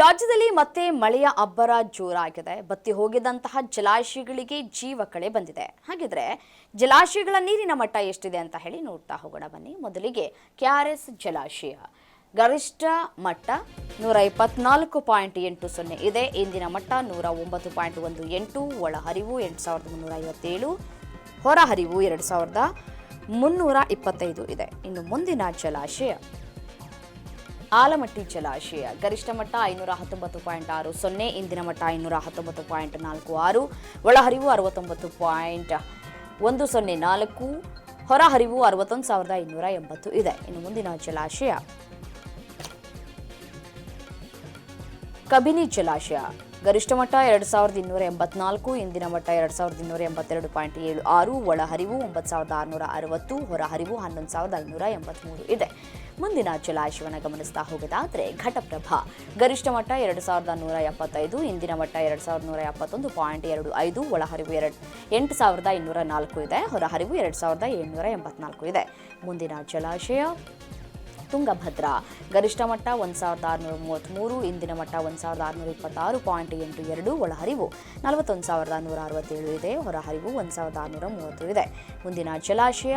ರಾಜ್ಯದಲ್ಲಿ ಮತ್ತೆ ಮಳೆಯ ಅಬ್ಬರ ಜೋರಾಗಿದೆ. ಬತ್ತಿ ಹೋಗಿದಂತಹ ಜಲಾಶಯಗಳಿಗೆ ಜೀವ ಕಳೆ ಬಂದಿದೆ. ಹಾಗಿದ್ರೆ ಜಲಾಶಯಗಳ ನೀರಿನ ಮಟ್ಟ ಎಷ್ಟಿದೆ ಅಂತ ಹೇಳಿ ನೋಡ್ತಾ ಹೋಗೋಣ ಬನ್ನಿ. ಮೊದಲಿಗೆ KRS ಜಲಾಶಯ ಗರಿಷ್ಠ ಮಟ್ಟ 124.80 ಇದೆ. ಇಂದಿನ ಮಟ್ಟ 109.18. ಒಳಹರಿವು 8357, ಹೊರಹರಿವು 2325 ಇದೆ. ಇನ್ನು ಮುಂದಿನ ಜಲಾಶಯ ಆಲಮಟ್ಟಿ ಜಲಾಶಯ ಗರಿಷ್ಠ ಮಟ್ಟ 519.60, ಇಂದಿನ ಮಟ್ಟ 519.46, ಒಳಹರಿವು 69.104, ಹೊರಹರಿವು 61,280 ಇದೆ. ಇನ್ನು ಮುಂದಿನ ಜಲಾಶಯ ಕಬಿನಿ ಜಲಾಶಯ ಗರಿಷ್ಠ ಮಟ್ಟ 2284, ಇಂದಿನ ಮಟ್ಟ 2282.76, ಒಳಹರಿವು 9660, ಹೊರಹರಿವು 11583 ಇದೆ. ಮುಂದಿನ ಜಲಾಶಯವನ್ನು ಗಮನಿಸ್ತಾ ಹೋಗೋದಾದರೆ ಘಟಪ್ರಭಾ ಗರಿಷ್ಠ ಮಟ್ಟ 2175, ಇಂದಿನ ಮಟ್ಟ 2171.25, ಒಳಹರಿವು 8204 ಇದೆ, ಹೊರಹರಿವು 2784 ಇದೆ. ಮುಂದಿನ ಜಲಾಶಯ ತುಂಗಭದ್ರಾ ಗರಿಷ್ಠ ಮಟ್ಟ 1633, ಇಂದಿನ ಮಟ್ಟ 1626.82, ಒಳಹರಿವು 41167 ಇದೆ, ಹೊರಹರಿವು 1630 ಇದೆ. ಮುಂದಿನ ಜಲಾಶಯ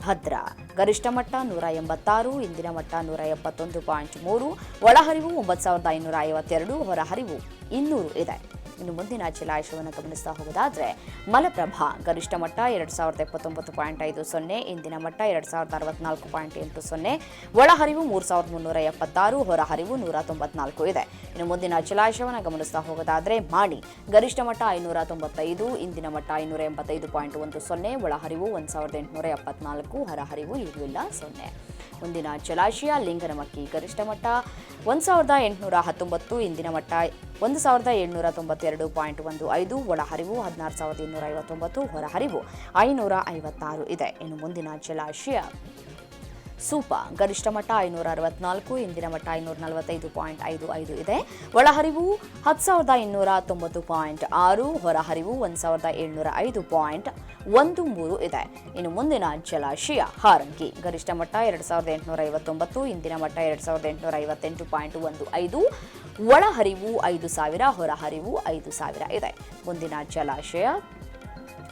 ಭದ್ರಾ ಗರಿಷ್ಠ ಮಟ್ಟ 186, ಇಂದಿನ ಮಟ್ಟ 171.3, ಒಳಹರಿವು 9552, ಹೊರಹರಿವು 200 ಇದೆ. ಇನ್ನು ಮುಂದಿನ ಜಲಾಶಯವನ್ನು ಗಮನಿಸ್ತಾ ಹೋಗೋದಾದರೆ ಮಲಪ್ರಭಾ ಗರಿಷ್ಠ ಮಟ್ಟ 2079.50, ಇಂದಿನ ಮಟ್ಟ 2064.80, ಒಳಹರಿವು 3376, ಹೊರಹರಿವು 194 ಇದೆ. ಇನ್ನು ಮುಂದಿನ ಜಲಾಶಯವನ್ನು ಗಮನಿಸ್ತಾ ಹೋಗೋದಾದರೆ ಮಾಣಿ ಗರಿಷ್ಠ ಮಟ್ಟ 595, ಇಂದಿನ ಮಟ್ಟ 585.10, ಒಳಹರಿವು 1874, ಹೊರಹರಿವು 0. ಮುಂದಿನ ಜಲಾಶಯ ಲಿಂಗನಮಕ್ಕಿ ಗರಿಷ್ಠ ಮಟ್ಟ 1819, ಇಂದಿನ ಮಟ್ಟ 1792.15, ಒಳಹರಿವು 16259, ಹೊರಹರಿವು 556 ಇದೆ. ಇನ್ನು ಮುಂದಿನ ಜಲಾಶಯ ಸೂಪ ಗರಿಷ್ಠ ಮಟ್ಟ 564, ಇಂದಿನ ಮಟ್ಟ 545.55 ಇದೆ, ಒಳಹರಿವು 10290.6, ಹೊರಹರಿವು 1705.13 ಇದೆ. ಇನ್ನು ಮುಂದಿನ ಜಲಾಶಯ ಹಾರಂಗಿ ಗರಿಷ್ಠ ಮಟ್ಟ 2859, ಇಂದಿನ ಮಟ್ಟ 2858.15, ಒಳಹರಿವು 5000, ಹೊರಹರಿವು 5000 ಇದೆ. ಮುಂದಿನ ಜಲಾಶಯ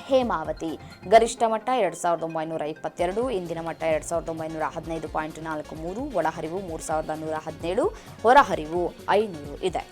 ಹೇಮಾವತಿ ಗರಿಷ್ಠ ಮಟ್ಟ 2922, ಇಂದಿನ ಮಟ್ಟ 2915.43, ಒಳಹರಿವು 3117, ಹೊರಹರಿವು 500 ಇದೆ.